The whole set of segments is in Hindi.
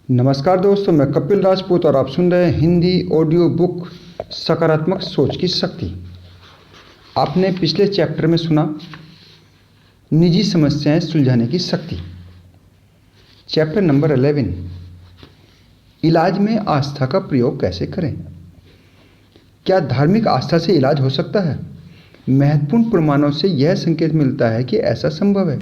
नमस्कार दोस्तों, मैं कपिल राजपूत और आप सुन रहे हैं हिंदी ऑडियो बुक सकारात्मक सोच की शक्ति। आपने पिछले चैप्टर में सुना निजी समस्याएं सुलझाने की शक्ति। चैप्टर नंबर 11, इलाज में आस्था का प्रयोग कैसे करें। क्या धार्मिक आस्था से इलाज हो सकता है? महत्वपूर्ण प्रमाणों से यह संकेत मिलता है कि ऐसा संभव है।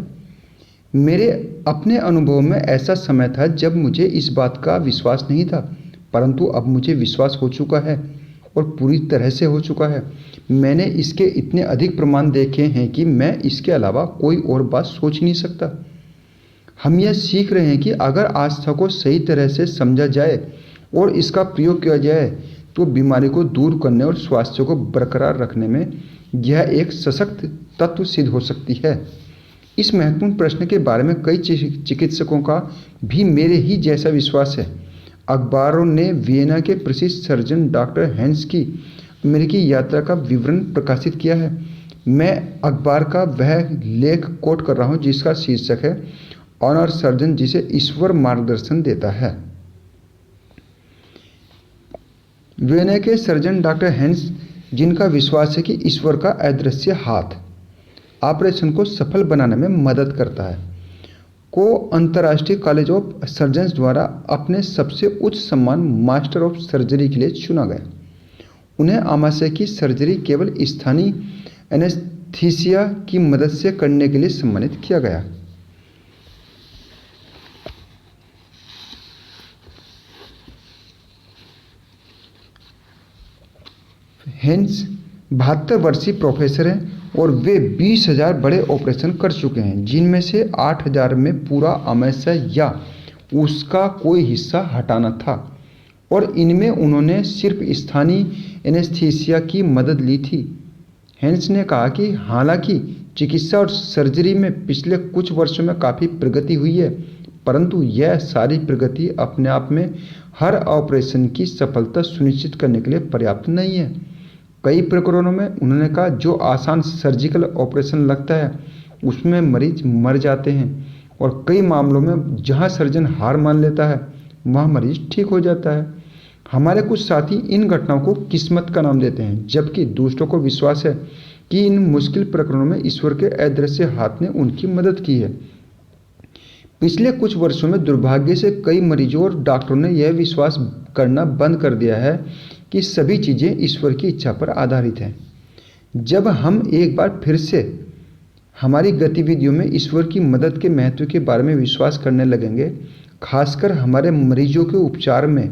मेरे अपने अनुभव में ऐसा समय था जब मुझे इस बात का विश्वास नहीं था, परंतु अब मुझे विश्वास हो चुका है और पूरी तरह से हो चुका है। मैंने इसके इतने अधिक प्रमाण देखे हैं कि मैं इसके अलावा कोई और बात सोच नहीं सकता। हम यह सीख रहे हैं कि अगर आस्था को सही तरह से समझा जाए और इसका प्रयोग किया जाए तो बीमारी को दूर करने और स्वास्थ्य को बरकरार रखने में यह एक सशक्त तत्व सिद्ध हो सकती है। इस महत्वपूर्ण प्रश्न के बारे में कई चिकित्सकों का भी मेरे ही जैसा विश्वास है। अखबारों ने वियना के प्रसिद्ध सर्जन डॉक्टर हेंस की अमेरिकी यात्रा का विवरण प्रकाशित किया है। मैं अखबार का वह लेख कोट कर रहा हूं जिसका शीर्षक है ऑनर सर्जन जिसे ईश्वर मार्गदर्शन देता है। वियना के सर्जन डॉक्टर हेंस, जिनका विश्वास है कि ईश्वर का अदृश्य हाथ ऑपरेशन को सफल बनाने में मदद करता है, को अंतर्राष्ट्रीय कॉलेज ऑफ सर्जन्स द्वारा अपने सबसे उच्च सम्मान मास्टर ऑफ सर्जरी के लिए चुना गया। उन्हें आमाशय की सर्जरी केवल स्थानीय एनेस्थीसिया की मदद से करने के लिए सम्मानित किया गया। हेंस 72 वर्षीय प्रोफेसर हैं और वे 20,000 बड़े ऑपरेशन कर चुके हैं, जिनमें से 8,000 में पूरा आमाशय या उसका कोई हिस्सा हटाना था, और इनमें उन्होंने सिर्फ स्थानीय एनेस्थीसिया की मदद ली थी। हेंस ने कहा कि हालांकि चिकित्सा और सर्जरी में पिछले कुछ वर्षों में काफ़ी प्रगति हुई है, परंतु यह सारी प्रगति अपने आप में हर ऑपरेशन की सफलता सुनिश्चित करने के लिए पर्याप्त नहीं है। कई प्रकरणों में उन्होंने कहा जो आसान सर्जिकल ऑपरेशन लगता है उसमें मरीज मर जाते हैं, और कई मामलों में जहां सर्जन हार मान लेता है वहां मरीज ठीक हो जाता है। हमारे कुछ साथी इन घटनाओं को किस्मत का नाम देते हैं, जबकि दूसरों को विश्वास है कि इन मुश्किल प्रकरणों में ईश्वर के अदृश्य हाथ ने उनकी मदद की है। पिछले कुछ वर्षों में दुर्भाग्य से कई मरीजों और डॉक्टरों ने यह विश्वास करना बंद कर दिया है कि सभी चीज़ें ईश्वर की इच्छा पर आधारित हैं। जब हम एक बार फिर से हमारी गतिविधियों में ईश्वर की मदद के महत्व के बारे में विश्वास करने लगेंगे, खासकर हमारे मरीजों के उपचार में,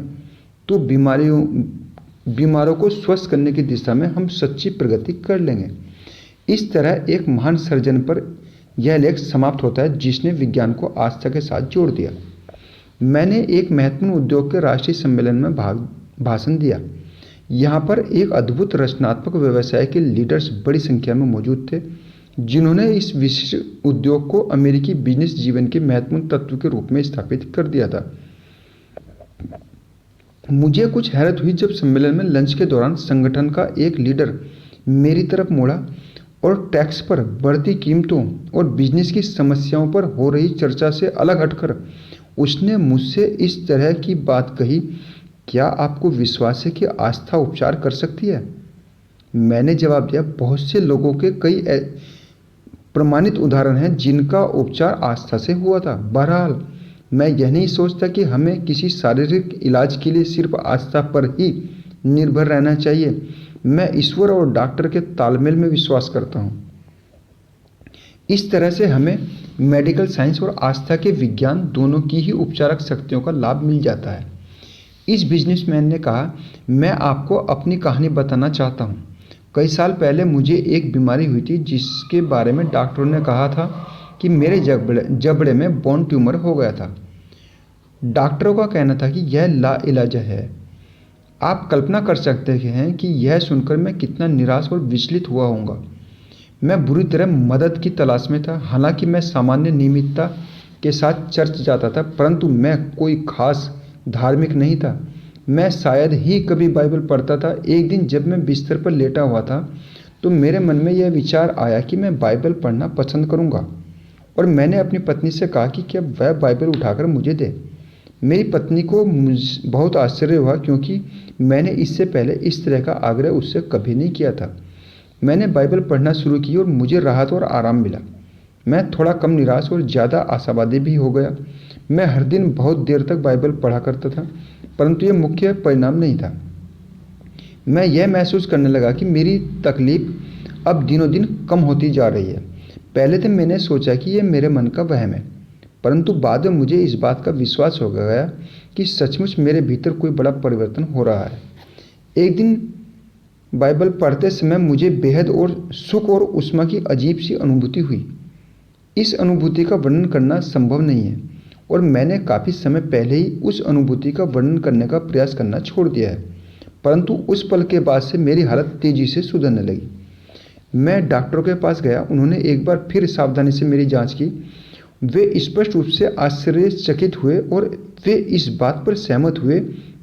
तो बीमारों को स्वस्थ करने की दिशा में हम सच्ची प्रगति कर लेंगे। इस तरह एक महान सर्जन पर यह लेख समाप्त होता है जिसने विज्ञान को आस्था के साथ जोड़ दिया। मैंने एक महत्वपूर्ण उद्योग के राष्ट्रीय सम्मेलन में भाषण दिया। यहाँ पर एक अद्भुत रचनात्मक व्यवसाय के लीडर्स बड़ी संख्या में मौजूद थे, जिन्होंने इस विशिष्ट उद्योग को अमेरिकी बिजनेस जीवन के महत्वपूर्ण तत्व के रूप में स्थापित कर दिया था। मुझे कुछ हैरत हुई जब सम्मेलन में लंच के दौरान संगठन का एक लीडर मेरी तरफ मुड़ा और टैक्स पर बढ़ती कीमतों और बिजनेस की समस्याओं पर हो रही चर्चा से अलग हटकर उसने मुझसे इस तरह की बात कही, क्या आपको विश्वास है कि आस्था उपचार कर सकती है? मैंने जवाब दिया, बहुत से लोगों के कई प्रमाणित उदाहरण हैं जिनका उपचार आस्था से हुआ था। बहरहाल, मैं यह नहीं सोचता कि हमें किसी शारीरिक इलाज के लिए सिर्फ आस्था पर ही निर्भर रहना चाहिए। मैं ईश्वर और डॉक्टर के तालमेल में विश्वास करता हूँ। इस तरह से हमें मेडिकल साइंस और आस्था के विज्ञान दोनों की ही उपचारक शक्तियों का लाभ मिल जाता है। इस बिजनेसमैन ने कहा, मैं आपको अपनी कहानी बताना चाहता हूँ। कई साल पहले मुझे एक बीमारी हुई थी जिसके बारे में डॉक्टरों ने कहा था कि मेरे जबड़े में बोन ट्यूमर हो गया था। डॉक्टरों का कहना था कि यह लाइलाज है। आप कल्पना कर सकते हैं कि यह सुनकर मैं कितना निराश और विचलित हुआ होऊंगा। मैं बुरी तरह मदद की तलाश में था। हालांकि मैं सामान्य नियमितता के साथ चर्च जाता था, परंतु मैं कोई खास धार्मिक नहीं था। मैं शायद ही कभी बाइबल पढ़ता था। एक दिन जब मैं बिस्तर पर लेटा हुआ था तो मेरे मन में यह विचार आया कि मैं बाइबल पढ़ना पसंद करूंगा, और मैंने अपनी पत्नी से कहा कि क्या वह बाइबल उठाकर मुझे दे। मेरी पत्नी को बहुत आश्चर्य हुआ क्योंकि मैंने इससे पहले इस तरह का आग्रह उससे कभी नहीं किया था। मैंने बाइबल पढ़ना शुरू की और मुझे राहत और आराम मिला। मैं थोड़ा कम निराश और ज़्यादा आशावादी भी हो गया। मैं हर दिन बहुत देर तक बाइबल पढ़ा करता था, परंतु यह मुख्य परिणाम नहीं था। मैं यह महसूस करने लगा कि मेरी तकलीफ अब दिनों दिन कम होती जा रही है। पहले तो मैंने सोचा कि यह मेरे मन का वहम है, परंतु बाद में मुझे इस बात का विश्वास हो गया कि सचमुच मेरे भीतर कोई बड़ा परिवर्तन हो रहा है। एक दिन बाइबल पढ़ते समय मुझे बेहद और सुख और उष्मा की अजीब सी अनुभूति हुई। इस अनुभूति का वर्णन करना संभव नहीं है और मैंने काफ़ी समय पहले ही उस अनुभूति का वर्णन करने का प्रयास करना छोड़ दिया है, परंतु उस पल के बाद से मेरी हालत तेज़ी से सुधरने लगी। मैं डॉक्टर के पास गया। उन्होंने एक बार फिर सावधानी से मेरी जांच की। वे स्पष्ट रूप से आश्चर्यचकित हुए और वे इस बात पर सहमत हुए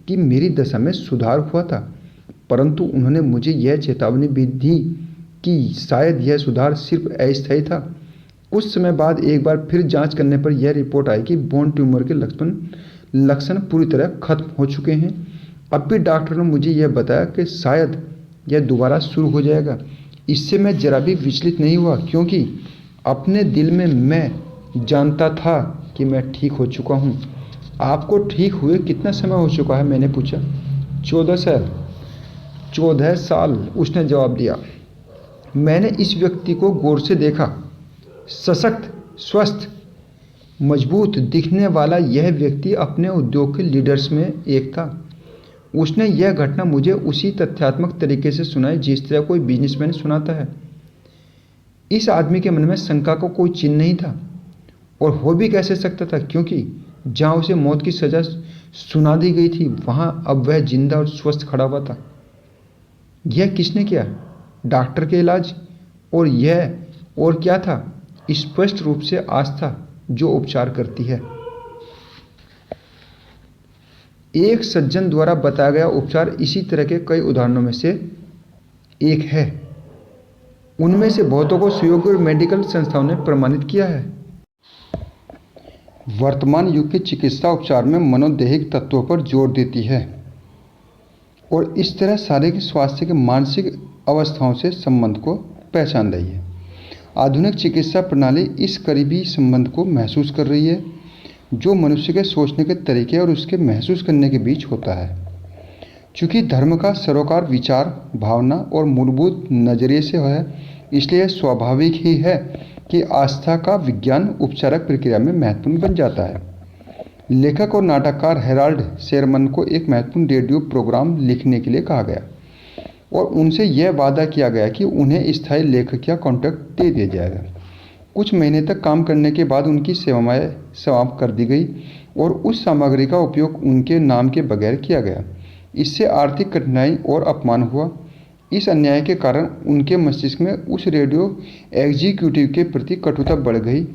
कि मेरी दशा में सुधार हुआ था, परंतु उन्होंने मुझे यह चेतावनी भी दी कि शायद यह सुधार सिर्फ अस्थायी था। कुछ समय बाद एक बार फिर जांच करने पर यह रिपोर्ट आई कि बोन ट्यूमर के लक्षण पूरी तरह खत्म हो चुके हैं। अब भी डॉक्टर ने मुझे यह बताया कि शायद यह दोबारा शुरू हो जाएगा। इससे मैं जरा भी विचलित नहीं हुआ क्योंकि अपने दिल में मैं जानता था कि मैं ठीक हो चुका हूँ। आपको ठीक हुए कितना समय हो चुका है? मैंने पूछा। 14 साल, उसने जवाब दिया। मैंने इस व्यक्ति को गौर से देखा। सशक्त, स्वस्थ, मजबूत दिखने वाला यह व्यक्ति अपने उद्योग के लीडर्स में एक था। उसने यह घटना मुझे उसी तथ्यात्मक तरीके से सुनाई जिस तरह कोई बिजनेसमैन सुनाता है। इस आदमी के मन में शंका का कोई चिन्ह नहीं था और हो भी कैसे सकता था, क्योंकि जहाँ उसे मौत की सज़ा सुना दी गई थी वहाँ अब वह जिंदा और स्वस्थ खड़ा हुआ था। यह किसने किया? डॉक्टर के इलाज। और यह और क्या था? स्पष्ट रूप से आस्था जो उपचार करती है। एक सज्जन द्वारा बताया गया उपचार इसी तरह के कई उदाहरणों में से एक है। उनमें से बहुतों को सुयोग्य और मेडिकल संस्थाओं ने प्रमाणित किया है। वर्तमान युग की चिकित्सा उपचार में मनोदैहिक तत्वों पर जोर देती है और इस तरह शारीरिक स्वास्थ्य के मानसिक अवस्थाओं से संबंध को पहचान रही है। आधुनिक चिकित्सा प्रणाली इस करीबी संबंध को महसूस कर रही है जो मनुष्य के सोचने के तरीके और उसके महसूस करने के बीच होता है। चूँकि धर्म का सरोकार विचार, भावना और मूलभूत नजरिए से है, इसलिए यह स्वाभाविक ही है कि आस्था का विज्ञान उपचारक प्रक्रिया में महत्वपूर्ण बन जाता है। लेखक और नाटककार हेराल्ड शेरमन को एक महत्वपूर्ण रेडियो प्रोग्राम लिखने के लिए कहा गया और उनसे यह वादा किया गया कि उन्हें स्थायी लेखक या कॉन्ट्रैक्ट दे दिया जाएगा। कुछ महीने तक काम करने के बाद उनकी सेवाएं समाप्त कर दी गई और उस सामग्री का उपयोग उनके नाम के बगैर किया गया। इससे आर्थिक कठिनाई और अपमान हुआ। इस अन्याय के कारण उनके मस्तिष्क में उस रेडियो एग्जीक्यूटिव के प्रति कटुता बढ़ गई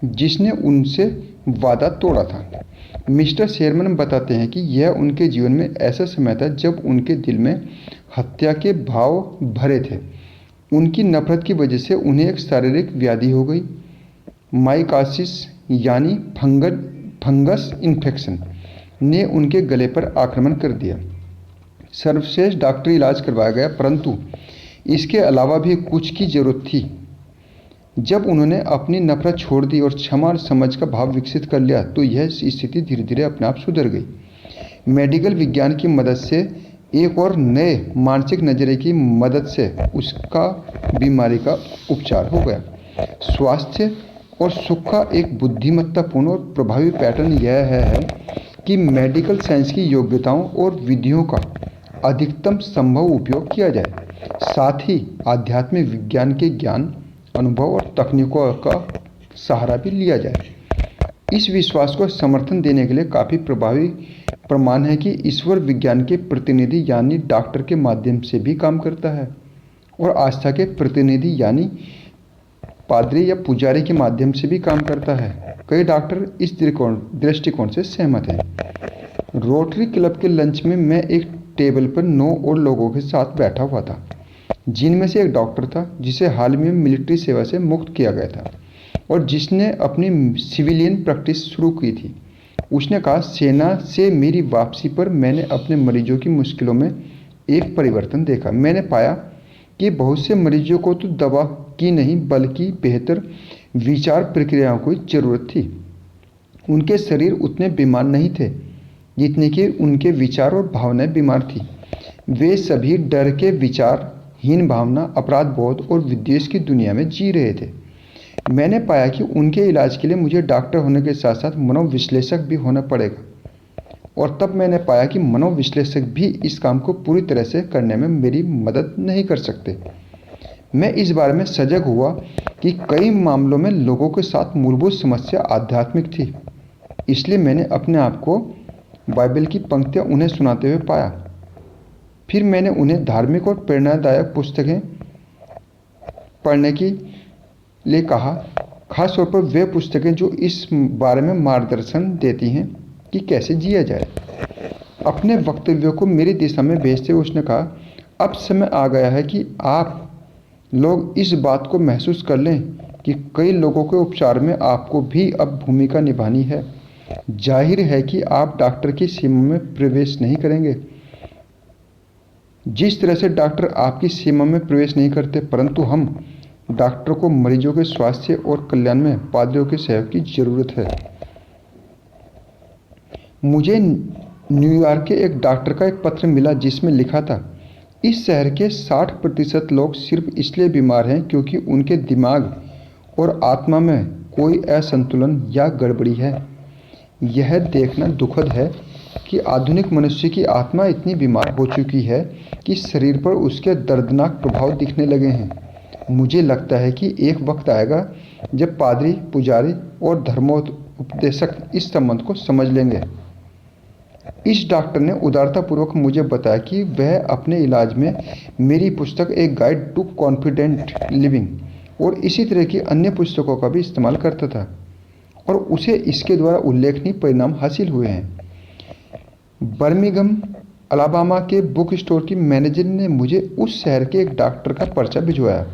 जिसने उनसे वादा तोड़ा था। मिस्टर शेरमन बताते हैं कि यह उनके जीवन में ऐसा समय था जब उनके दिल में हत्या के भाव भरे थे। उनकी नफरत की वजह से उन्हें एक शारीरिक व्याधि हो गई, माइकासिस यानी फंगस इन्फेक्शन ने उनके गले पर आक्रमण कर दिया। सर्वश्रेष्ठ डॉक्टरी इलाज करवाया गया, परंतु इसके अलावा भी कुछ की जरूरत थी। जब उन्होंने अपनी नफरत छोड़ दी और क्षमा और समझ का भाव विकसित कर लिया तो यह स्थिति धीरे धीरे अपने आप सुधर गई। मेडिकल विज्ञान की मदद से, एक और नए मानसिक नजरिए की मदद से उसका बीमारी का उपचार हो गया। स्वास्थ्य और सुख का एक बुद्धिमत्तापूर्ण और प्रभावी पैटर्न यह है कि मेडिकल साइंस की योग्यताओं और विधियों का अधिकतम संभव उपयोग किया जाए, साथ ही आध्यात्मिक विज्ञान के ज्ञान, अनुभव और तकनीकों का सहारा भी लिया जाए। इस विश्वास को समर्थन देने के लिए काफ़ी प्रभावी प्रमाण है कि ईश्वर विज्ञान के प्रतिनिधि यानी डॉक्टर के माध्यम से भी काम करता है और आस्था के प्रतिनिधि यानी पादरी या पुजारी के माध्यम से भी काम करता है। कई डॉक्टर इस दृष्टिकोण से सहमत हैं। रोटरी क्लब के लंच में मैं एक टेबल पर 9 और लोगों के साथ बैठा हुआ था, जिनमें से एक डॉक्टर था जिसे हाल में मिलिट्री सेवा से मुक्त किया गया था और जिसने अपनी सिविलियन प्रैक्टिस शुरू की थी। उसने कहा, सेना से मेरी वापसी पर मैंने अपने मरीजों की मुश्किलों में एक परिवर्तन देखा। मैंने पाया कि बहुत से मरीजों को तो दवा की नहीं बल्कि बेहतर विचार प्रक्रियाओं की ज़रूरत थी। उनके शरीर उतने बीमार नहीं थे जितने कि उनके विचार और भावनाएं बीमार थी। वे सभी डर के विचार, हीन भावना, अपराध बोध और विद्वेष की दुनिया में जी रहे थे। मैंने पाया कि उनके इलाज के लिए मुझे डॉक्टर होने के साथ साथ मनोविश्लेषक भी होना पड़ेगा, और तब मैंने पाया कि मनोविश्लेषक भी इस काम को पूरी तरह से करने में मेरी मदद नहीं कर सकते। मैं इस बारे में सजग हुआ कि कई मामलों में लोगों के साथ मूलभूत समस्या आध्यात्मिक थी। इसलिए मैंने अपने आप को बाइबल की पंक्तियाँ उन्हें सुनाते हुए पाया। फिर मैंने उन्हें धार्मिक और प्रेरणादायक पुस्तकें पढ़ने के लिए कहा, खासतौर पर वे पुस्तकें जो इस बारे में मार्गदर्शन देती हैं कि कैसे जिया जाए। अपने वक्तव्यों को मेरी दिशा में भेजते हुए उसने कहा, अब समय आ गया है कि आप लोग इस बात को महसूस कर लें कि कई लोगों के उपचार में आपको भी अब भूमिका निभानी है। जाहिर है कि आप डॉक्टर की सीमा में प्रवेश नहीं करेंगे, जिस तरह से डॉक्टर आपकी सीमा में प्रवेश नहीं करते, परंतु हम डॉक्टर को मरीजों के स्वास्थ्य और कल्याण में पादरियों के सहयोग की जरूरत है। मुझे न्यूयॉर्क के एक डॉक्टर का एक पत्र मिला जिसमें लिखा था, इस शहर के 60% लोग सिर्फ इसलिए बीमार हैं क्योंकि उनके दिमाग और आत्मा में कोई असंतुलन या गड़बड़ी है। यह देखना दुखद है कि आधुनिक मनुष्य की आत्मा इतनी बीमार हो चुकी है कि शरीर पर उसके दर्दनाक प्रभाव दिखने लगे हैं। मुझे लगता है कि एक वक्त आएगा जब पादरी, पुजारी और धर्मोपदेशक इस संबंध को समझ लेंगे। इस डॉक्टर ने उदारतापूर्वक मुझे बताया कि वह अपने इलाज में मेरी पुस्तक a guide to confident living और इसी तरह की अन्य पुस्तकों का भी इस्तेमाल करता था, और उसे इसके द्वारा उल्लेखनीय परिणाम हासिल हुए हैं। बर्मिंघम, अलाबामा के बुक स्टोर की मैनेजर ने मुझे उस शहर के एक डॉक्टर का पर्चा भिजवाया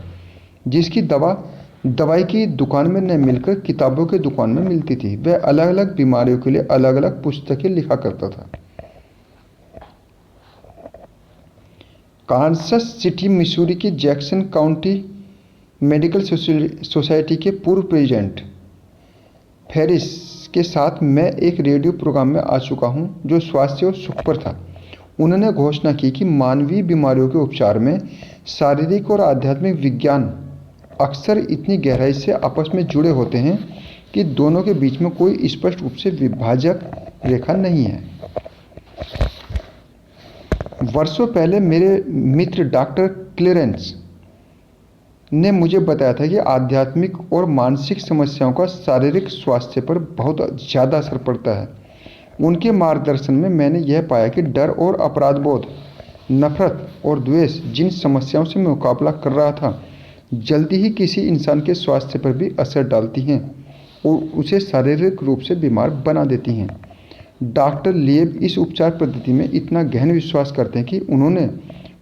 जिसकी दवाई की दुकान में न मिलकर किताबों की दुकान में मिलती थी। वह अलग अलग बीमारियों के लिए अलग अलग पुस्तकें लिखा करता था। कांसस सिटी, मिसूरी की जैक्सन काउंटी मेडिकल सोसाइटी के पूर्व प्रेसिडेंट फेरिस के साथ मैं एक रेडियो प्रोग्राम में आ चुका हूं जो स्वास्थ्य और सुख पर था। उन्होंने घोषणा की कि मानवीय बीमारियों के उपचार में शारीरिक और आध्यात्मिक विज्ञान अक्सर इतनी गहराई से आपस में जुड़े होते हैं कि दोनों के बीच में कोई स्पष्ट रूप से विभाजक रेखा नहीं है। वर्षों पहले मेरे मित्र डॉक्टर क्लेरेंस ने मुझे बताया था कि आध्यात्मिक और मानसिक समस्याओं का शारीरिक स्वास्थ्य पर बहुत ज़्यादा असर पड़ता है। उनके मार्गदर्शन में मैंने यह पाया कि डर और अपराध बोध, नफरत और द्वेष जिन समस्याओं से मैं मुकाबला कर रहा था, जल्दी ही किसी इंसान के स्वास्थ्य पर भी असर डालती हैं और उसे शारीरिक रूप से बीमार बना देती हैं। डॉक्टर लिएब इस उपचार पद्धति में इतना गहन विश्वास करते हैं कि उन्होंने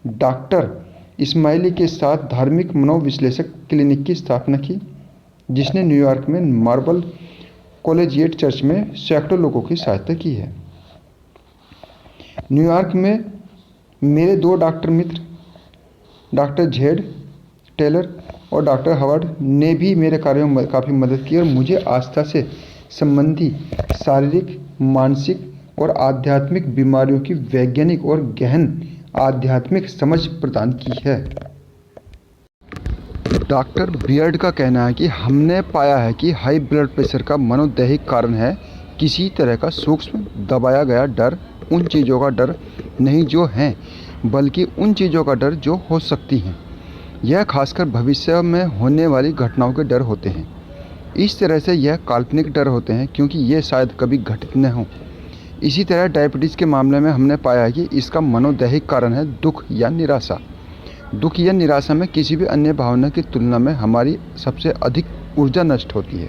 डॉक्टर इस्माइली के साथ धार्मिक मनोविश्लेषक क्लिनिक की स्थापना की, जिसने न्यूयॉर्क में मार्बल कॉलेजिएट चर्च में सैकड़ों लोगों की सहायता की है। न्यूयॉर्क में मेरे 2 डॉक्टर मित्र डॉक्टर जेड टेलर और डॉक्टर हावर्ड ने भी मेरे कार्यों में काफ़ी मदद की और मुझे आस्था से संबंधी शारीरिक, मानसिक और आध्यात्मिक बीमारियों की वैज्ञानिक और गहन आध्यात्मिक समझ प्रदान की है। डॉक्टर बियर्ड का कहना है कि हमने पाया है कि हाई ब्लड प्रेशर का मनोदैहिक कारण है किसी तरह का सूक्ष्म दबाया गया डर, उन चीज़ों का डर नहीं जो हैं, बल्कि उन चीज़ों का डर जो हो सकती हैं। यह खासकर भविष्य में होने वाली घटनाओं के डर होते हैं। इस तरह से यह काल्पनिक डर होते हैं क्योंकि ये शायद कभी घटित न हों। इसी तरह डायबिटीज़ के मामले में हमने पाया है कि इसका मनोदैहिक कारण है दुख या निराशा। दुख या निराशा में किसी भी अन्य भावना की तुलना में हमारी सबसे अधिक ऊर्जा नष्ट होती है।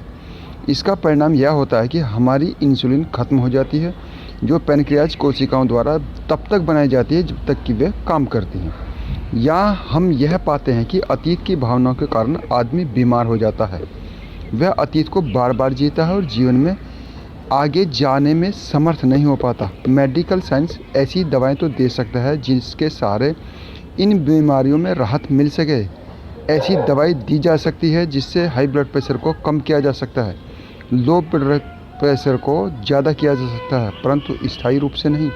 इसका परिणाम यह होता है कि हमारी इंसुलिन खत्म हो जाती है, जो पैनक्रियाज कोशिकाओं द्वारा तब तक बनाई जाती है जब तक कि वे काम करती हैं। या हम यह पाते हैं कि अतीत की भावनाओं के कारण आदमी बीमार हो जाता है। वह अतीत को बार बार जीता है और जीवन में आगे जाने में समर्थ नहीं हो पाता। मेडिकल साइंस ऐसी दवाएं तो दे सकता है जिसके सहारे इन बीमारियों में राहत मिल सके। ऐसी दवाई दी जा सकती है जिससे हाई ब्लड प्रेशर को कम किया जा सकता है, लो ब्लड प्रेशर को ज़्यादा किया जा सकता है, परंतु स्थायी रूप से नहीं।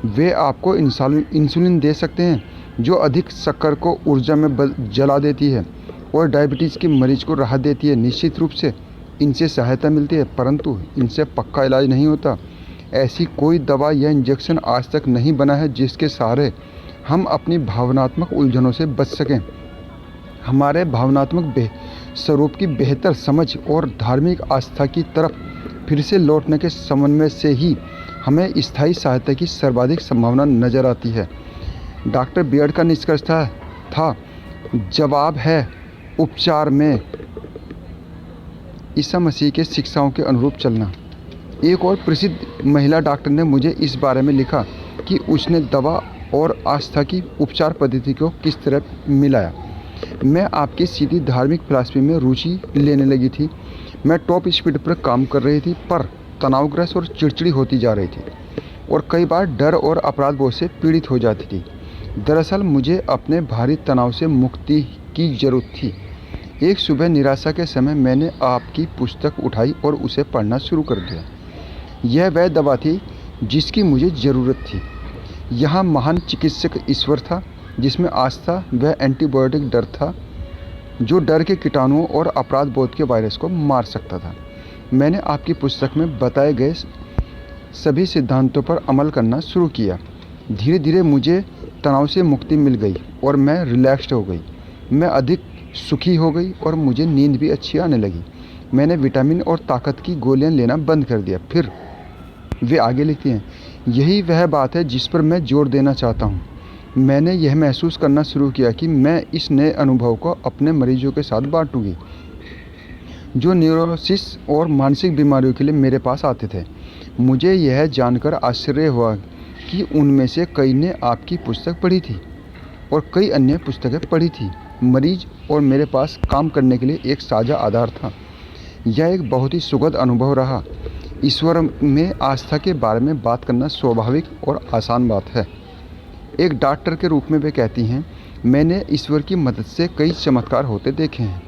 वे आपको इंसुलिन दे सकते हैं जो अधिक शक्कर को ऊर्जा में जला देती है और डायबिटीज़ के मरीज को राहत देती है। निश्चित रूप से इनसे सहायता मिलती है, परंतु इनसे पक्का इलाज नहीं होता। ऐसी कोई दवा या इंजेक्शन आज तक नहीं बना है जिसके सहारे हम अपनी भावनात्मक उलझनों से बच सकें। हमारे भावनात्मक स्वरूप की बेहतर समझ और धार्मिक आस्था की तरफ फिर से लौटने के समन्वय से ही हमें स्थायी सहायता की सर्वाधिक संभावना नज़र आती है। डॉक्टर बियर्ड का निष्कर्ष था जवाब है उपचार में ईसा मसीह के शिक्षाओं के अनुरूप चलना। एक और प्रसिद्ध महिला डॉक्टर ने मुझे इस बारे में लिखा कि उसने दवा और आस्था की उपचार पद्धति को किस तरह मिलाया। मैं आपकी सीधी धार्मिक फिलॉसफी में रुचि लेने लगी थी। मैं टॉप स्पीड पर काम कर रही थी, पर तनावग्रस्त और चिड़चिड़ी होती जा रही थी और कई बार डर और अपराध बोध से पीड़ित हो जाती थी। दरअसल मुझे अपने भारी तनाव से मुक्ति की ज़रूरत थी। एक सुबह निराशा के समय मैंने आपकी पुस्तक उठाई और उसे पढ़ना शुरू कर दिया। यह वह दवा थी जिसकी मुझे ज़रूरत थी। यहाँ महान चिकित्सक ईश्वर था जिसमें आस्था व एंटीबायोटिक डर था जो डर के कीटाणुओं और अपराध बोध के वायरस को मार सकता था। मैंने आपकी पुस्तक में बताए गए सभी सिद्धांतों पर अमल करना शुरू किया। धीरे धीरे मुझे तनाव से मुक्ति मिल गई और मैं रिलैक्स्ड हो गई। मैं अधिक सुखी हो गई और मुझे नींद भी अच्छी आने लगी। मैंने विटामिन और ताकत की गोलियां लेना बंद कर दिया। फिर वे आगे लिखती हैं, यही वह बात है जिस पर मैं जोर देना चाहता हूँ। मैंने यह महसूस करना शुरू किया कि मैं इस नए अनुभव को अपने मरीजों के साथ बांटूंगी जो न्यूरोसिस और मानसिक बीमारियों के लिए मेरे पास आते थे। मुझे यह जानकर आश्चर्य हुआ कि उनमें से कई ने आपकी पुस्तक पढ़ी थी और कई अन्य पुस्तकें पढ़ी थी। मरीज और मेरे पास काम करने के लिए एक साझा आधार था। यह एक बहुत ही सुखद अनुभव रहा। ईश्वर में आस्था के बारे में बात करना स्वाभाविक और आसान बात है। एक डॉक्टर के रूप में वे कहती हैं, मैंने ईश्वर की मदद से कई चमत्कार होते देखे हैं।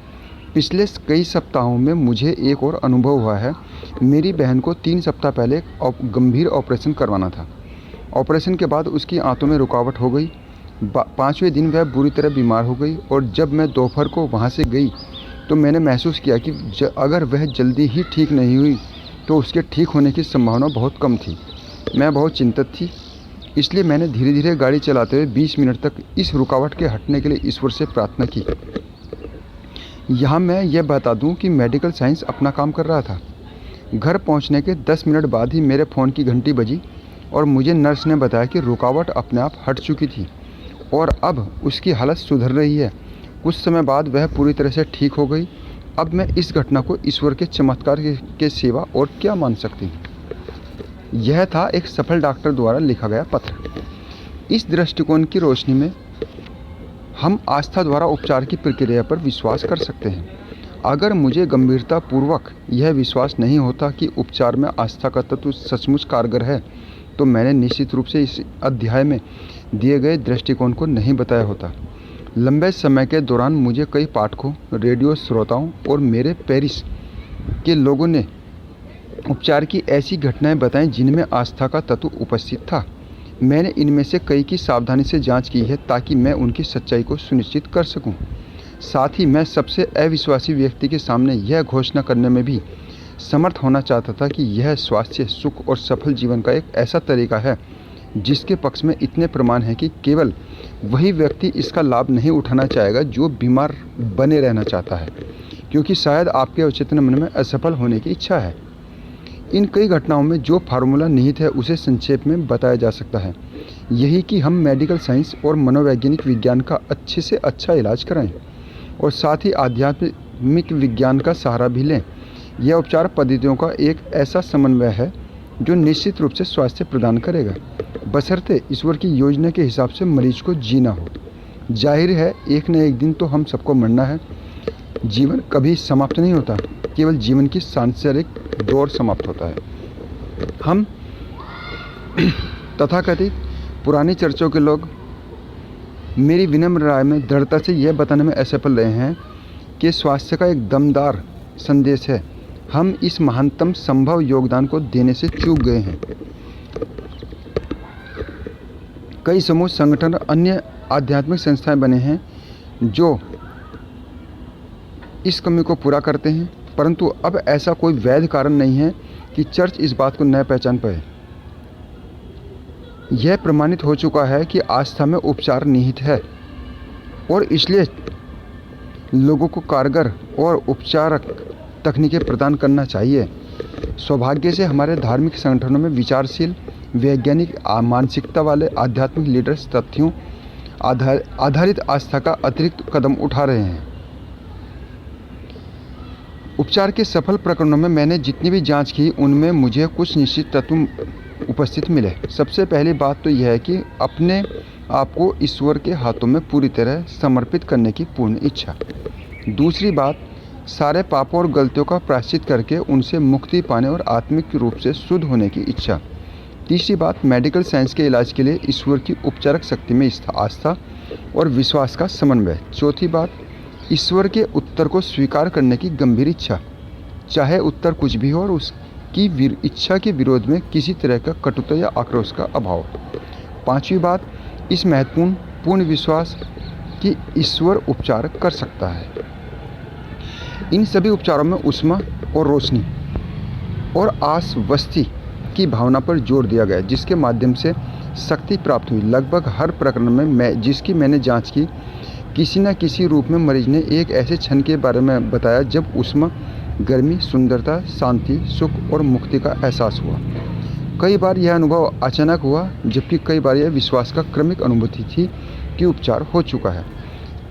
पिछले कई सप्ताहों में मुझे एक और अनुभव हुआ है। मेरी बहन को 3 सप्ताह पहले एक गंभीर ऑपरेशन करवाना था। ऑपरेशन के बाद उसकी आंतों में रुकावट हो गई। 5वें दिन वह बुरी तरह बीमार हो गई और जब मैं दोपहर को वहाँ से गई तो मैंने महसूस किया कि अगर वह जल्दी ही ठीक नहीं हुई तो उसके ठीक होने की संभावना बहुत कम थी। मैं बहुत चिंतित थी, इसलिए मैंने धीरे धीरे गाड़ी चलाते हुए 20 मिनट तक इस रुकावट के हटने के लिए ईश्वर से प्रार्थना की। यहाँ मैं यह बता दूँ कि मेडिकल साइंस अपना काम कर रहा था। घर पहुँचने के 10 मिनट बाद ही मेरे फ़ोन की घंटी बजी और मुझे नर्स ने बताया कि रुकावट अपने आप हट चुकी थी और अब उसकी हालत सुधर रही है। कुछ समय बाद वह पूरी तरह से ठीक हो गई। अब मैं इस घटना को ईश्वर के चमत्कार के सिवा और क्या मान सकती हूँ। यह था एक सफल डॉक्टर द्वारा लिखा गया पत्र। इस दृष्टिकोण की रोशनी में हम आस्था द्वारा उपचार की प्रक्रिया पर विश्वास कर सकते हैं। अगर मुझे गंभीरतापूर्वक यह विश्वास नहीं होता कि उपचार में आस्था का तत्व सचमुच कारगर है तो मैंने निश्चित रूप से इस अध्याय में दिए गए दृष्टिकोण को नहीं बताया होता। लंबे समय के दौरान मुझे कई पाठकों, रेडियो श्रोताओं और मेरे पेरिस के लोगों ने उपचार की ऐसी घटनाएं बताईं जिनमें आस्था का तत्व उपस्थित था। मैंने इनमें से कई की सावधानी से जांच की है ताकि मैं उनकी सच्चाई को सुनिश्चित कर सकूं। साथ ही मैं सबसे अविश्वासी व्यक्ति के सामने यह घोषणा करने में भी समर्थ होना चाहता था कि यह स्वास्थ्य, सुख और सफल जीवन का एक ऐसा तरीका है जिसके पक्ष में इतने प्रमाण हैं कि केवल वही व्यक्ति इसका लाभ नहीं उठाना चाहेगा जो बीमार बने रहना चाहता है, क्योंकि शायद आपके अवचेतन मन में असफल होने की इच्छा है। इन कई घटनाओं में जो फार्मूला निहित है उसे संक्षेप में बताया जा सकता है, यही कि हम मेडिकल साइंस और मनोवैज्ञानिक विज्ञान का अच्छे से अच्छा इलाज कराएं और साथ ही आध्यात्मिक विज्ञान का सहारा भी लें। यह उपचार पद्धतियों का एक ऐसा समन्वय है जो निश्चित रूप से स्वास्थ्य प्रदान करेगा, बशर्ते ईश्वर की योजना के हिसाब से मरीज को जीना हो। जाहिर है एक न एक दिन तो हम सबको मरना है। जीवन कभी समाप्त नहीं होता, केवल जीवन की सांसारिक दौर समाप्त होता है। हम तथाकथित पुरानी चर्चों के लोग मेरी विनम्र राय में दृढ़ता से यह बताने में असफल रहे हैं कि स्वास्थ्य का एक दमदार संदेश है। हम इस महानतम संभव योगदान को देने से चूक गए हैं। कई समूह, संगठन, अन्य आध्यात्मिक संस्थाएं बने हैं जो इस कमी को पूरा करते हैं, परंतु अब ऐसा कोई वैध कारण नहीं है कि चर्च इस बात को न पहचान पाए। यह प्रमाणित हो चुका है कि आस्था में उपचार निहित है और इसलिए लोगों को कारगर और उपचारक तकनीकें प्रदान करना चाहिए। सौभाग्य से हमारे धार्मिक संगठनों में विचारशील, वैज्ञानिक मानसिकता वाले आध्यात्मिक लीडर्स तथ्यों आधारित आस्था का अतिरिक्त कदम उठा रहे हैं। उपचार के सफल प्रकरणों में मैंने जितनी भी जांच की उनमें मुझे कुछ निश्चित तत्व उपस्थित मिले। सबसे पहली बात तो यह है कि अपने आप को ईश्वर के हाथों में पूरी तरह समर्पित करने की पूर्ण इच्छा। दूसरी बात, सारे पापों और गलतियों का प्रायश्चित करके उनसे मुक्ति पाने और आत्मिक रूप से शुद्ध होने की इच्छा। तीसरी बात, मेडिकल साइंस के इलाज के लिए ईश्वर की उपचारक शक्ति में आस्था और विश्वास का समन्वय। चौथी बात, ईश्वर के उत्तर को स्वीकार करने की गंभीर इच्छा, चाहे उत्तर कुछ भी हो, और उसकी इच्छा के विरोध में किसी तरह का कटुता या आक्रोश का अभाव। पांचवी बात, इस महत्वपूर्ण पूर्ण विश्वास कि ईश्वर उपचार कर सकता है। इन सभी उपचारों में ऊष्मा और रोशनी और आश्वस्ति की भावना पर जोर दिया गया, जिसके माध्यम से शक्ति प्राप्त हुई। लगभग हर प्रकरण में जिसकी मैंने जांच की, किसी न किसी रूप में मरीज ने एक ऐसे क्षण के बारे में बताया जब ऊष्मा, गर्मी, सुंदरता, शांति, सुख और मुक्ति का एहसास हुआ। कई बार यह अनुभव अचानक हुआ, जबकि कई बार यह विश्वास का क्रमिक अनुभूति थी कि उपचार हो चुका है।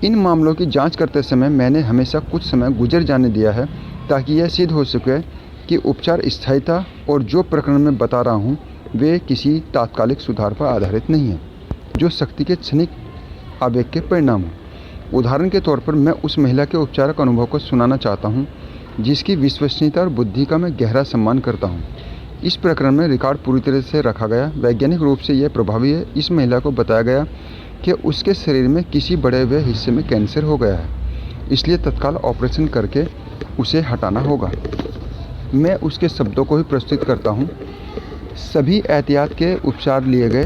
इन मामलों की जांच करते समय मैंने हमेशा कुछ समय गुजर जाने दिया है ताकि यह सिद्ध हो सके कि उपचार स्थायी था और जो प्रकरण मैं बता रहा हूँ वे किसी तात्कालिक सुधार पर आधारित नहीं है जो शक्ति के क्षणिक आवेग के परिणाम हो। उदाहरण के तौर पर मैं उस महिला के उपचारक अनुभव को सुनाना चाहता हूँ जिसकी विश्वसनीयता और बुद्धि का मैं गहरा सम्मान करता हूँ। इस प्रकरण में रिकॉर्ड पूरी तरह से रखा गया। वैज्ञानिक रूप से यह प्रभावी है। इस महिला को बताया गया कि उसके शरीर में किसी बढ़े हुए हिस्से में कैंसर हो गया है, इसलिए तत्काल ऑपरेशन करके उसे हटाना होगा। मैं उसके शब्दों को ही प्रस्तुत करता हूँ। सभी एहतियात के उपचार लिए गए,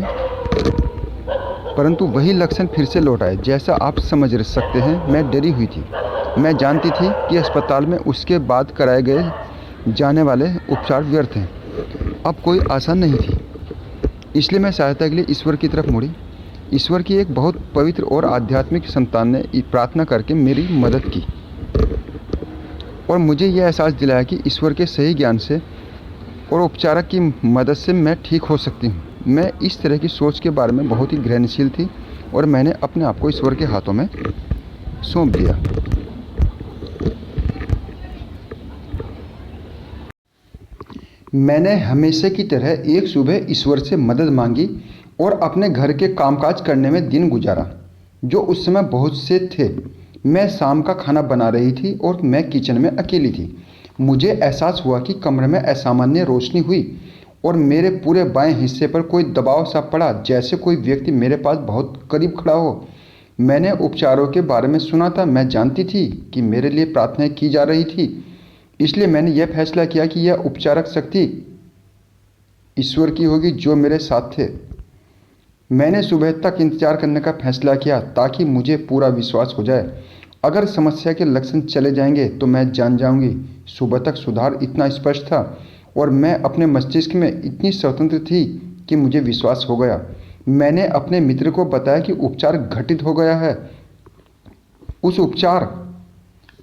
परंतु वही लक्षण फिर से लौट आए। जैसा आप समझ सकते हैं, मैं डरी हुई थी। मैं जानती थी कि अस्पताल में उसके बाद कराए गए जाने वाले उपचार व्यर्थ हैं। अब कोई आशा नहीं थी, इसलिए मैं सहायता के लिए ईश्वर की तरफ मुड़ी। ईश्वर की एक बहुत पवित्र और आध्यात्मिक संतान ने प्रार्थना करके मेरी मदद की और मुझे यह एहसास दिलाया कि ईश्वर के सही ज्ञान से और उपचारक की मदद से मैं ठीक हो सकती हूँ। मैं इस तरह की सोच के बारे में बहुत ही ग्रहणशील थी और मैंने अपने आप को ईश्वर के हाथों में सौंप दिया। मैंने हमेशा की तरह एक सुबह ईश्वर से मदद मांगी और अपने घर के कामकाज करने में दिन गुजारा, जो उस समय बहुत से थे। मैं शाम का खाना बना रही थी और मैं किचन में अकेली थी। मुझे एहसास हुआ कि कमरे में असामान्य रोशनी हुई और मेरे पूरे बाएं हिस्से पर कोई दबाव सा पड़ा, जैसे कोई व्यक्ति मेरे पास बहुत करीब खड़ा हो। मैंने उपचारों के बारे में सुना था। मैं जानती थी कि मेरे लिए प्रार्थनाएं की जा रही थी, इसलिए मैंने यह फैसला किया कि यह उपचारक शक्ति ईश्वर की होगी जो मेरे साथ थे। मैंने सुबह तक इंतजार करने का फैसला किया ताकि मुझे पूरा विश्वास हो जाए। अगर समस्या के लक्षण चले जाएंगे तो मैं जान जाऊंगी। सुबह तक सुधार इतना स्पष्ट था और मैं अपने मस्तिष्क में इतनी स्वतंत्र थी कि मुझे विश्वास हो गया। मैंने अपने मित्र को बताया कि उपचार घटित हो गया है। उस उपचार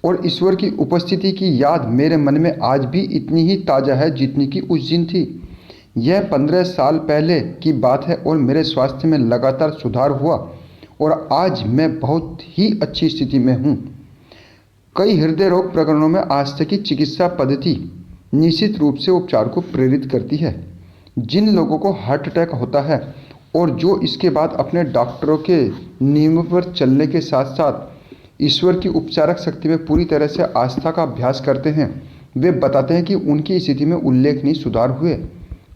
और ईश्वर की उपस्थिति की याद मेरे मन में आज भी इतनी ही ताज़ा है जितनी कि उस दिन थी। यह 15 साल पहले की बात है और मेरे स्वास्थ्य में लगातार सुधार हुआ और आज मैं बहुत ही अच्छी स्थिति में हूँ। कई हृदय रोग प्रकरणों में आज तक की चिकित्सा पद्धति निश्चित रूप से उपचार को प्रेरित करती है। जिन लोगों को हार्ट अटैक होता है और जो इसके बाद अपने डॉक्टरों के नियमों पर चलने के साथ साथ ईश्वर की उपचारक शक्ति में पूरी तरह से आस्था का अभ्यास करते हैं, वे बताते हैं कि उनकी स्थिति में उल्लेखनीय सुधार हुए।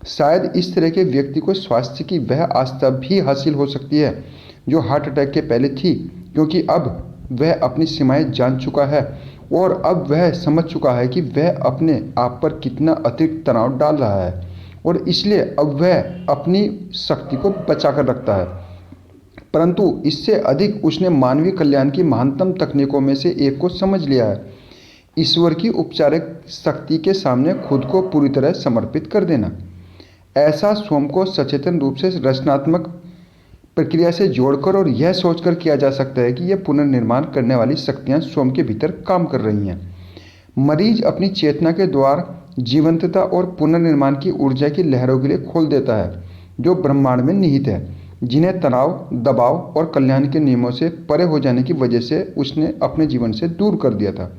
शायद इस तरह के व्यक्ति को स्वास्थ्य की वह आस्था भी हासिल हो सकती है जो हार्ट अटैक के पहले थी, क्योंकि अब वह अपनी सीमाएं जान चुका है और अब वह समझ चुका है कि वह अपने आप पर कितना अतिरिक्त तनाव डाल रहा है और इसलिए अब वह अपनी शक्ति को बचा कर रखता है। परंतु इससे अधिक उसने मानवीय कल्याण की महानतम तकनीकों में से एक को समझ लिया है, ईश्वर की उपचारिक शक्ति के सामने खुद को पूरी तरह समर्पित कर देना। ऐसा स्वयं को सचेतन रूप से रचनात्मक प्रक्रिया से जोड़कर और यह सोचकर किया जा सकता है कि यह पुनर्निर्माण करने वाली शक्तियां स्वयं के भीतर काम कर रही हैं। मरीज अपनी चेतना के द्वार जीवंतता और पुनर्निर्माण की ऊर्जा की लहरों के लिए खोल देता है जो ब्रह्मांड में निहित है, जिन्हें तनाव, दबाव और कल्याण के नियमों से परे हो जाने की वजह से उसने अपने जीवन से दूर कर दिया था।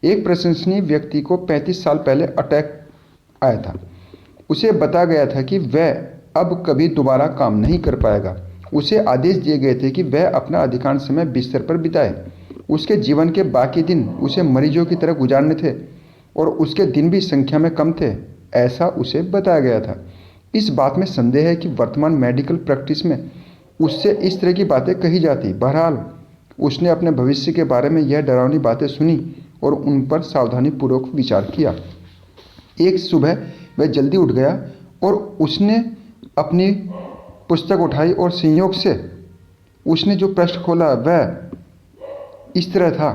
एक प्रशंसनीय व्यक्ति को 35 साल पहले अटैक आया था। उसे बताया गया था कि वह अब कभी दोबारा काम नहीं कर पाएगा। उसे आदेश दिए गए थे कि वह अपना अधिकांश समय बिस्तर पर बिताए। उसके जीवन के बाकी दिन उसे मरीजों की तरह गुजारने थे और उसके दिन भी संख्या में कम थे, ऐसा उसे बताया गया था। इस बात में संदेह है कि वर्तमान मेडिकल प्रैक्टिस में उससे इस तरह की बातें कही जाती। बहरहाल उसने अपने भविष्य के बारे में यह डरावनी बातें सुनी और उन पर सावधानीपूर्वक विचार किया। एक सुबह वह जल्दी उठ गया और उसने अपनी पुस्तक उठाई और संयोग से उसने जो पृष्ठ खोला वह इस तरह था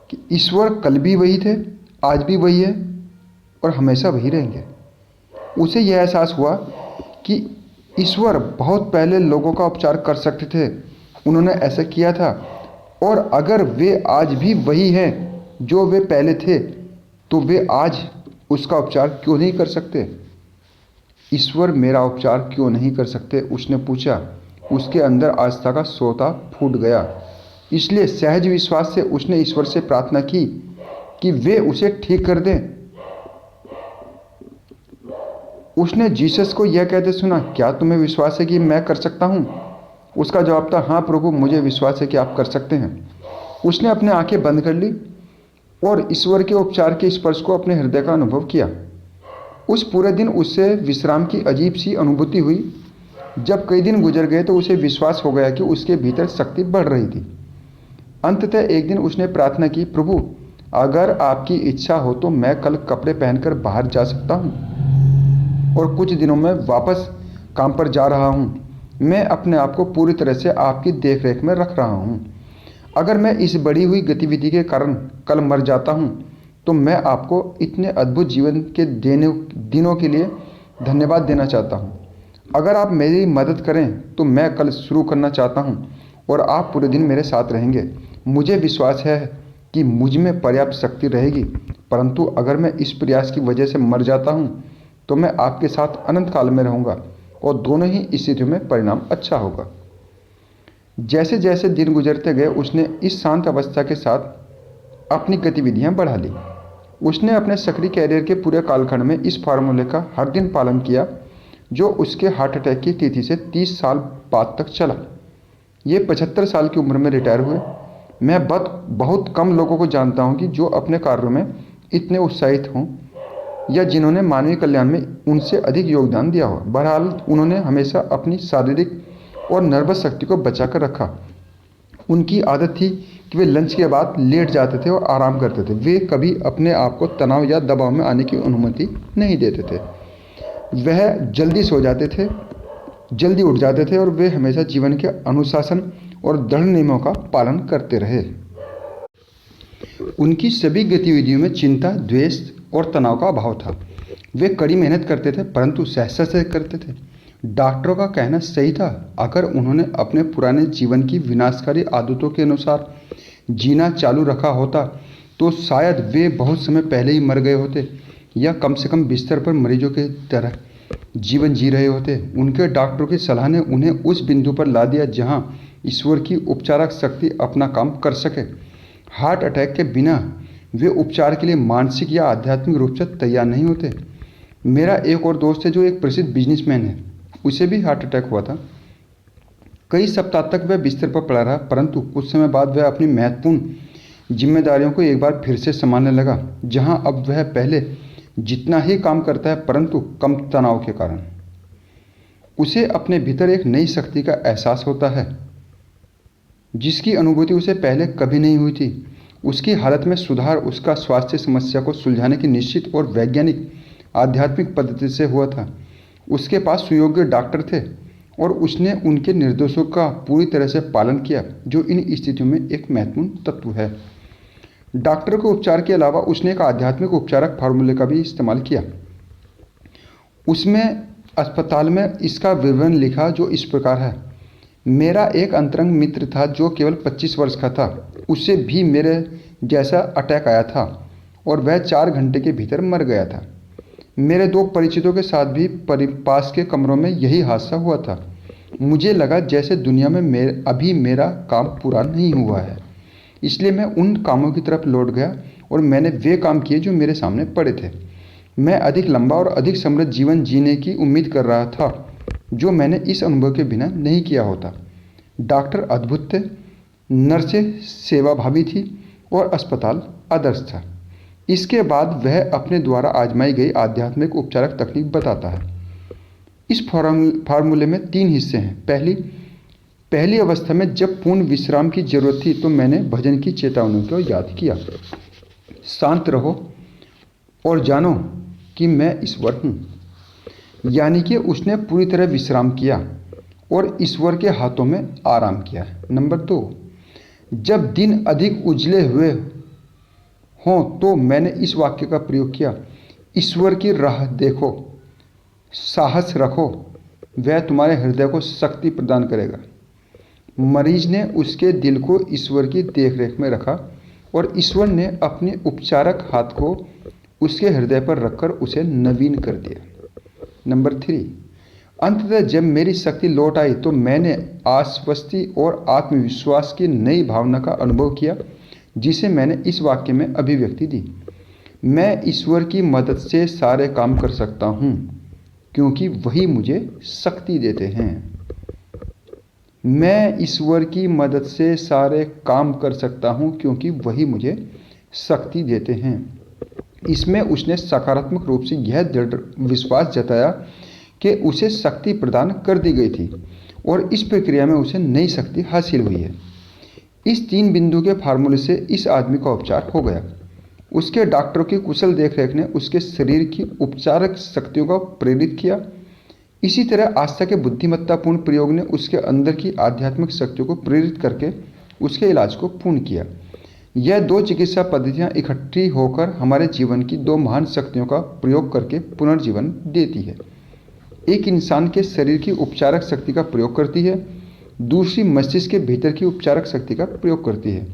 कि ईश्वर कल भी वही थे, आज भी वही है और हमेशा वही रहेंगे। उसे यह एहसास हुआ कि ईश्वर बहुत पहले लोगों का उपचार कर सकते थे, उन्होंने ऐसा किया था और अगर वे आज भी वही हैं जो वे पहले थे तो वे आज उसका उपचार क्यों नहीं कर सकते। ईश्वर मेरा उपचार क्यों नहीं कर सकते, उसने पूछा। उसके अंदर आस्था का सोता फूट गया। इसलिए सहज विश्वास से उसने ईश्वर से प्रार्थना की कि वे उसे ठीक कर दें। उसने जीसस को यह कहते सुना, क्या तुम्हें विश्वास है कि मैं कर सकता हूँ? उसका जवाब था, हाँ प्रभु, मुझे विश्वास है कि आप कर सकते हैं। उसने अपनी आंखें बंद कर ली और ईश्वर के उपचार के स्पर्श को अपने हृदय का अनुभव किया। उस पूरे दिन उसे विश्राम की अजीब सी अनुभूति हुई। जब कई दिन गुजर गए तो उसे विश्वास हो गया कि उसके भीतर शक्ति बढ़ रही थी। अंततः एक दिन उसने प्रार्थना की, प्रभु अगर आपकी इच्छा हो तो मैं कल कपड़े पहनकर बाहर जा सकता हूँ और कुछ दिनों में वापस काम पर जा रहा हूँ। मैं अपने आप को पूरी तरह से आपकी देखरेख में रख रहा हूँ। अगर मैं इस बढ़ी हुई गतिविधि के कारण कल मर जाता हूँ तो मैं आपको इतने अद्भुत जीवन के दिनों के लिए धन्यवाद देना चाहता हूँ। अगर आप मेरी मदद करें तो मैं कल शुरू करना चाहता हूँ और आप पूरे दिन मेरे साथ रहेंगे। मुझे विश्वास है कि मुझ में पर्याप्त शक्ति रहेगी, परंतु अगर मैं इस प्रयास की वजह से मर जाता हूँ तो मैं आपके साथ अनंत काल में रहूँगा और दोनों ही स्थितियों में परिणाम अच्छा होगा। जैसे जैसे दिन गुजरते गए उसने इस शांत अवस्था के साथ अपनी गतिविधियाँ बढ़ा ली। उसने अपने सक्रिय कैरियर के पूरे कालखंड में इस फार्मूले का हर दिन पालन किया जो उसके हार्ट अटैक की तिथि से 30 साल बाद तक चला। ये 75 साल की उम्र में रिटायर हुए। मैं बहुत कम लोगों को जानता हूँ कि जो अपने कार्यों में इतने उत्साहित हों या जिन्होंने मानवीय कल्याण में उनसे अधिक योगदान दिया हो। बहरहाल उन्होंने हमेशा अपनी शारीरिक और नर्वस शक्ति को बचा कर रखा। उनकी आदत थी कि वे लंच के बाद लेट जाते थे और आराम करते थे। वे कभी अपने आप को तनाव या दबाव में आने की अनुमति नहीं देते थे। वह जल्दी सो जाते थे, जल्दी उठ जाते थे और वे हमेशा जीवन के अनुशासन और दृढ़ नियमों का पालन करते रहे। उनकी सभी गतिविधियों में चिंता, द्वेष और तनाव का अभाव था। वे कड़ी मेहनत करते थे परंतु सहसा से करते थे। डॉक्टरों का कहना सही था। अगर उन्होंने अपने पुराने जीवन की विनाशकारी आदतों के अनुसार जीना चालू रखा होता तो शायद वे बहुत समय पहले ही मर गए होते या कम से कम बिस्तर पर मरीजों की तरह जीवन जी रहे होते। उनके डॉक्टरों की सलाह ने उन्हें उस बिंदु पर ला दिया जहां ईश्वर की उपचारक शक्ति अपना काम कर सके। हार्ट अटैक के बिना वे उपचार के लिए मानसिक या आध्यात्मिक रूप से तैयार नहीं होते। मेरा एक और दोस्त है जो एक प्रसिद्ध बिजनेसमैन है। उसे भी हार्ट अटैक हुआ था। कई सप्ताह तक वह बिस्तर पर पड़ा रहा, परंतु कुछ समय बाद वह अपनी महत्वपूर्ण जिम्मेदारियों को एक बार फिर से संभालने लगा। जहां अब वह पहले जितना ही काम करता है परंतु कम तनाव के कारण। उसे अपने भीतर एक नई शक्ति का एहसास होता है जिसकी अनुभूति उसे पहले कभी नहीं हुई थी। उसकी हालत में सुधार उसका स्वास्थ्य समस्या को सुलझाने की निश्चित और वैज्ञानिक आध्यात्मिक पद्धति से हुआ था। उसके पास सुयोग्य डॉक्टर थे और उसने उनके निर्देशों का पूरी तरह से पालन किया, जो इन स्थितियों में एक महत्वपूर्ण तत्व है। डॉक्टर के उपचार के अलावा उसने एक आध्यात्मिक उपचारक फार्मूले का भी इस्तेमाल किया। उसमें अस्पताल में इसका विवरण लिखा जो इस प्रकार है। मेरा एक अंतरंग मित्र था जो केवल 25 वर्ष का था। उसे भी मेरे जैसा अटैक आया था और वह 4 घंटे के भीतर मर गया था। मेरे 2 परिचितों के साथ भी पास के कमरों में यही हादसा हुआ था। मुझे लगा जैसे दुनिया में अभी मेरा काम पूरा नहीं हुआ है, इसलिए मैं उन कामों की तरफ लौट गया और मैंने वे काम किए जो मेरे सामने पड़े थे। मैं अधिक लंबा और अधिक समृद्ध जीवन जीने की उम्मीद कर रहा था, जो मैंने इस अनुभव के बिना नहीं किया होता। डॉक्टर अद्भुत थे, नर्सें सेवाभावी थी और अस्पताल आदर्श था। इसके बाद वह अपने द्वारा आजमाई गई आध्यात्मिक उपचारक तकनीक बताता है। इस फार्मूले में 3 हिस्से हैं। पहली अवस्था में जब पूर्ण विश्राम की जरूरत थी तो मैंने भजन की चेतावनी को याद किया। शांत रहो और जानो कि मैं ईश्वर हूँ। यानी कि उसने पूरी तरह विश्राम किया और ईश्वर के हाथों में आराम किया। नंबर 2, जब दिन अधिक उजले हुए हों तो मैंने इस वाक्य का प्रयोग किया, ईश्वर की राह देखो, साहस रखो, वह तुम्हारे हृदय को शक्ति प्रदान करेगा। मरीज ने उसके दिल को ईश्वर की देखरेख में रखा और ईश्वर ने अपने उपचारक हाथ को उसके हृदय पर रखकर उसे नवीन कर दिया। नंबर 3, अंततः जब मेरी शक्ति लौट आई तो मैंने आश्वस्ति और आत्मविश्वास की नई भावना का अनुभव किया, जिसे मैंने इस वाक्य में अभिव्यक्ति दी। मैं ईश्वर की मदद से सारे काम कर सकता हूँ क्योंकि वही मुझे शक्ति देते हैं। मैं ईश्वर की मदद से सारे काम कर सकता हूँ क्योंकि वही मुझे शक्ति देते हैं। इसमें उसने सकारात्मक रूप से यह दृढ़ विश्वास जताया कि उसे शक्ति प्रदान कर दी गई थी और इस प्रक्रिया में उसे नई शक्ति हासिल हुई है। इस 3 बिंदु के फार्मूले से इस आदमी का उपचार हो गया। उसके डॉक्टरों की कुशल देखरेख ने उसके शरीर की उपचारक शक्तियों को प्रेरित किया। इसी तरह आस्था के बुद्धिमत्तापूर्ण प्रयोग ने उसके अंदर की आध्यात्मिक शक्तियों को प्रेरित करके उसके इलाज को पूर्ण किया। यह 2 चिकित्सा पद्धतियाँ इकट्ठी होकर हमारे जीवन की 2 महान शक्तियों का प्रयोग करके पुनर्जीवन देती है। एक इंसान के शरीर की उपचारक शक्ति का प्रयोग करती है, दूसरी मस्तिष्क के भीतर की उपचारक शक्ति का प्रयोग करती है।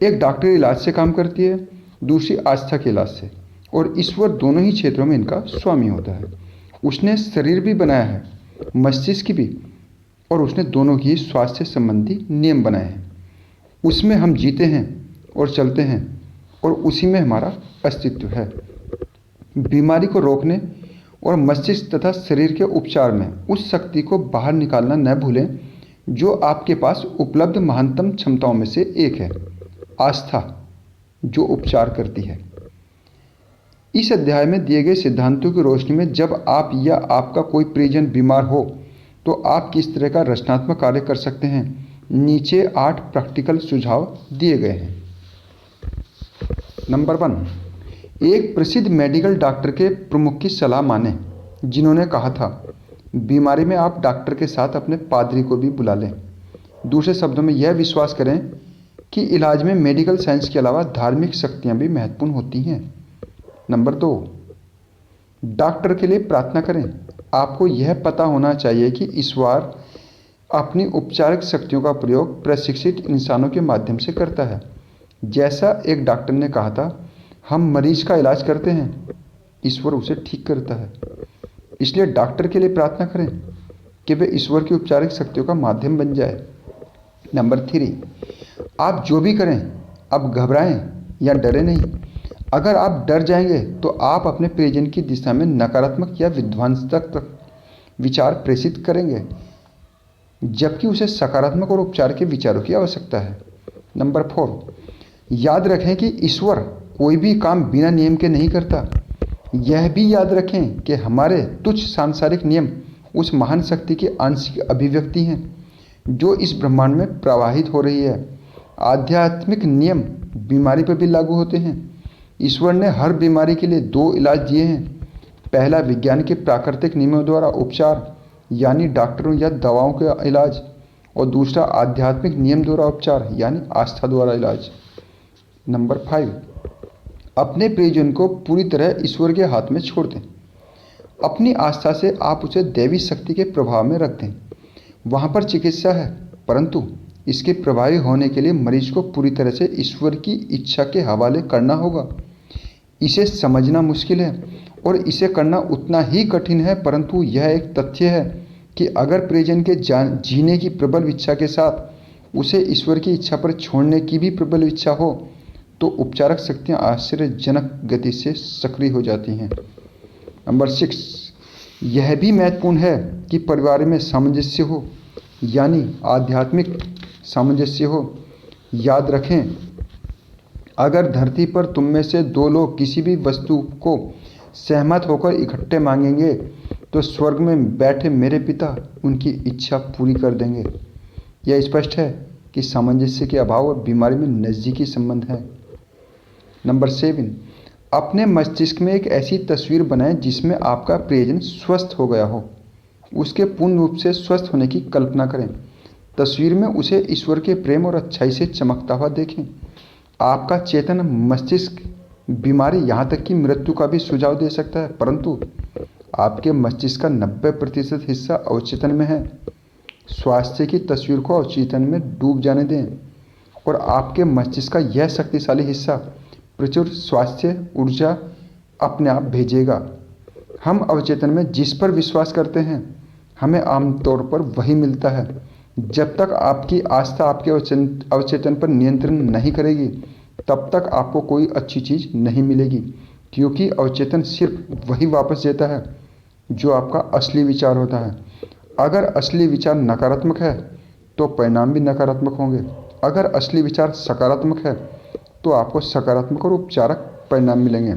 एक डॉक्टर इलाज से काम करती है, दूसरी आस्था के इलाज से, और ईश्वर दोनों ही क्षेत्रों में इनका स्वामी होता है। उसने शरीर भी बनाया है, मस्तिष्क भी, और उसने दोनों की स्वास्थ्य संबंधी नियम बनाए हैं। उसमें हम जीते हैं और चलते हैं और उसी में हमारा अस्तित्व है। बीमारी को रोकने और मस्तिष्क तथा शरीर के उपचार में उस शक्ति को बाहर निकालना न भूलें जो आपके पास उपलब्ध महानतम क्षमताओं में से एक है, आस्था, जो उपचार करती है। इस अध्याय में दिए गए सिद्धांतों की रोशनी में जब आप या आपका कोई परिजन बीमार हो तो आप किस तरह का रचनात्मक कार्य कर सकते हैं, नीचे 8 प्रैक्टिकल सुझाव दिए गए हैं। नंबर 1, एक प्रसिद्ध मेडिकल डॉक्टर के प्रमुख की सलाह मानें, जिन्होंने कहा था, बीमारी में आप डॉक्टर के साथ अपने पादरी को भी बुला लें। दूसरे शब्दों में यह विश्वास करें कि इलाज में मेडिकल साइंस के अलावा धार्मिक शक्तियाँ भी महत्वपूर्ण होती हैं। नंबर 2, डॉक्टर के लिए प्रार्थना करें। आपको यह पता होना चाहिए कि ईश्वर अपनी उपचारक शक्तियों का प्रयोग प्रशिक्षित इंसानों के माध्यम से करता है। जैसा एक डॉक्टर ने कहा था, हम मरीज का इलाज करते हैं, ईश्वर उसे ठीक करता है। इसलिए डॉक्टर के लिए प्रार्थना करें कि वे ईश्वर की उपचारक शक्तियों का माध्यम बन जाए। नंबर 3, आप जो भी करें, अब घबराएं या डरे नहीं। अगर आप डर जाएंगे तो आप अपने परिजन की दिशा में नकारात्मक या विध्वंसक विचार प्रेषित करेंगे, जबकि उसे सकारात्मक और उपचार के विचारों की आवश्यकता है। नंबर 4, याद रखें कि ईश्वर कोई भी काम बिना नियम के नहीं करता। यह भी याद रखें कि हमारे तुच्छ सांसारिक नियम उस महान शक्ति की आंशिक अभिव्यक्ति हैं जो इस ब्रह्मांड में प्रवाहित हो रही है। आध्यात्मिक नियम बीमारी पर भी लागू होते हैं। ईश्वर ने हर बीमारी के लिए दो इलाज दिए हैं। पहला विज्ञान के प्राकृतिक नियमों द्वारा उपचार यानी डॉक्टरों या दवाओं का इलाज, और दूसरा आध्यात्मिक नियम द्वारा उपचार यानी आस्था द्वारा इलाज। नंबर 5, अपने प्रियजन को पूरी तरह ईश्वर के हाथ में छोड़ दें। अपनी आस्था से आप उसे दैवी शक्ति के प्रभाव में रख दें। वहाँ पर चिकित्सा है, परंतु इसके प्रभावी होने के लिए मरीज को पूरी तरह से ईश्वर की इच्छा के हवाले करना होगा। इसे समझना मुश्किल है और इसे करना उतना ही कठिन है, परंतु यह एक तथ्य है कि अगर प्रियजन के जीने की प्रबल इच्छा के साथ उसे ईश्वर की इच्छा पर छोड़ने की भी प्रबल इच्छा हो तो उपचारक शक्तियाँ आश्चर्यजनक गति से सक्रिय हो जाती हैं। नंबर 6, यह भी महत्वपूर्ण है कि परिवार में सामंजस्य हो यानी आध्यात्मिक सामंजस्य हो। याद रखें, अगर धरती पर तुम में से दो लोग किसी भी वस्तु को सहमत होकर इकट्ठे मांगेंगे तो स्वर्ग में बैठे मेरे पिता उनकी इच्छा पूरी कर देंगे। यह स्पष्ट है कि सामंजस्य के अभाव और बीमारी में नज़दीकी संबंध है। नंबर 7, अपने मस्तिष्क में एक ऐसी तस्वीर बनाएं जिसमें आपका प्रियजन स्वस्थ हो गया हो। उसके पूर्ण रूप से स्वस्थ होने की कल्पना करें। तस्वीर में उसे ईश्वर के प्रेम और अच्छाई से चमकता हुआ देखें। आपका चेतन मस्तिष्क बीमारी यहाँ तक कि मृत्यु का भी सुझाव दे सकता है, परंतु आपके मस्तिष्क का 90% हिस्सा अवचेतन में है। स्वास्थ्य की तस्वीर को अवचेतन में डूब जाने दें और आपके मस्तिष्क का यह शक्तिशाली हिस्सा प्रचुर स्वास्थ्य ऊर्जा अपने आप भेजेगा। हम अवचेतन में जिस पर विश्वास करते हैं हमें आमतौर पर वही मिलता है। जब तक आपकी आस्था आपके अवचेतन पर नियंत्रण नहीं करेगी तब तक आपको कोई अच्छी चीज़ नहीं मिलेगी, क्योंकि अवचेतन सिर्फ वही वापस देता है जो आपका असली विचार होता है। अगर असली विचार नकारात्मक है तो परिणाम भी नकारात्मक होंगे। अगर असली विचार सकारात्मक है तो आपको सकारात्मक और उपचारक परिणाम मिलेंगे।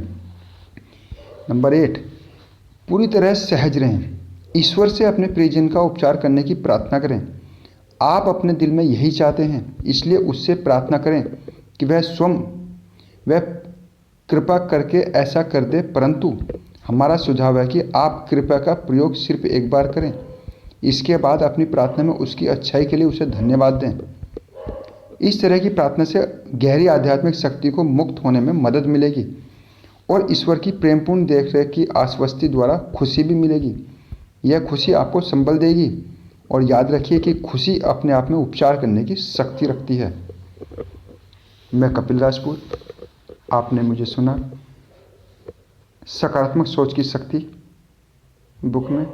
नंबर 8, पूरी तरह सहज रहें। ईश्वर से अपने प्रियजन का उपचार करने की प्रार्थना करें। आप अपने दिल में यही चाहते हैं, इसलिए उससे प्रार्थना करें कि वह कृपा करके ऐसा कर दे, परंतु हमारा सुझाव है कि आप कृपा का प्रयोग सिर्फ एक बार करें। इसके बाद अपनी प्रार्थना में उसकी अच्छाई के लिए उसे धन्यवाद दें। इस तरह की प्रार्थना से गहरी आध्यात्मिक शक्ति को मुक्त होने में मदद मिलेगी और ईश्वर की प्रेमपूर्ण देखरेख की आश्वस्ति द्वारा खुशी भी मिलेगी। यह खुशी आपको संबल देगी और याद रखिए कि खुशी अपने आप में उपचार करने की शक्ति रखती है। मैं कपिल राजपूत, आपने मुझे सुना सकारात्मक सोच की शक्ति बुक में।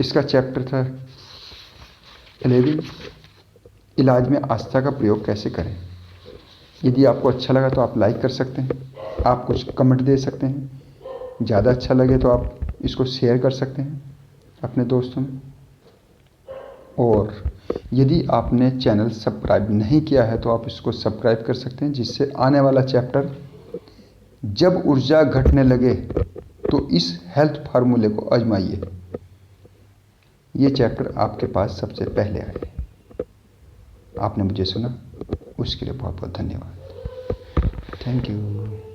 इसका चैप्टर था 11, इलाज में आस्था का प्रयोग कैसे करें। यदि आपको अच्छा लगा तो आप लाइक कर सकते हैं, आप कुछ कमेंट दे सकते हैं। ज़्यादा अच्छा लगे तो आप इसको शेयर कर सकते हैं अपने दोस्तों में। और यदि आपने चैनल सब्सक्राइब नहीं किया है तो आप इसको सब्सक्राइब कर सकते हैं, जिससे आने वाला चैप्टर जब ऊर्जा घटने लगे तो इस हेल्थ फार्मूले को आजमाइए, ये चैप्टर आपके पास सबसे पहले आए। आपने मुझे सुना उसके लिए बहुत बहुत धन्यवाद। Thank you.